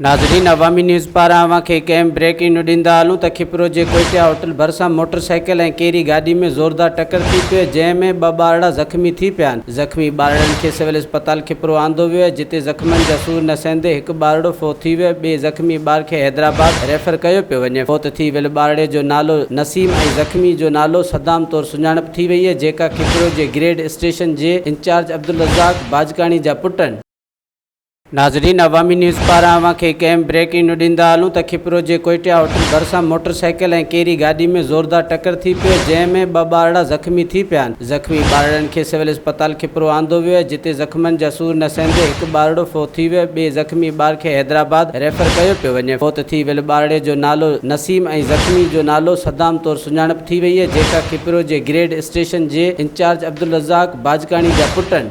नाज़रीन, अवामी न्यूज़ पारां अवांखे कंहिं ब्रेकिंग न्यूज़ ॾींदा हलूं त खिपरो जे कोइटिया होटल भरिसां मोटरसाइकिल ऐं कहिड़ी गाॾी में ज़ोरदार टक्कर थी पई, जंहिंमें 2 ॿारड़ा ज़ख़्मी थी पिया आहिनि। ज़ख़्मी ॿारड़नि खे सिविल अस्पताल खिपरो आंदो वियो आहे, जिते ज़ख़्मनि जा सूर न सहंदे हिकु ॿारड़ो फ़ौत थी वियो। ॿिए ज़ख़्मी ॿार खे हैदराबाद रेफर कयो पियो वञे। फ़ौत थी वियल ॿारड़े जो नालो नसीम ऐं ज़ख़्मी जो नालो सदाम तौरु सुञाणप थी वई आहे, जेका खिपरो जे ग्रेड स्टेशन जे इंचार्ज अब्दुल रज़ाक बाजकाणी जा पुट आहिनि। नाज़रीन, अवामी न्यूज़ पारां अवांखे कंहिं ब्रेकिंग न्यूज़ ॾींदा हलूं त खिपरो जे कोइटिया होटल भरिसां मोटरसाइकिल ऐं कहिड़ी गाॾी में ज़ोरदार टक्कर थी पई, जंहिंमें 2 ॿारड़ा ज़ख़्मी थी पिया आहिनि। ज़ख़्मी ॿारड़नि खे सिविल अस्पताल खिपरो आंदो वियो आहे, जिते ज़ख़्मनि जा सूर न सहंदे हिकु ॿारड़ो फ़ौत थी वियो। ॿिए ज़ख़्मी ॿार खे हैदराबाद रेफर कयो पियो वञे। फ़ौत थी वियल ॿारड़े जो नालो नसीम ऐं ज़ख़्मी जो नालो सदाम तौरु सुञाणप थी वई आहे, जेका खिपरो जे ग्रेड स्टेशन जे इंचार्ज अब्दुल रज़ाक बाजकाणी जा पुट आहिनि।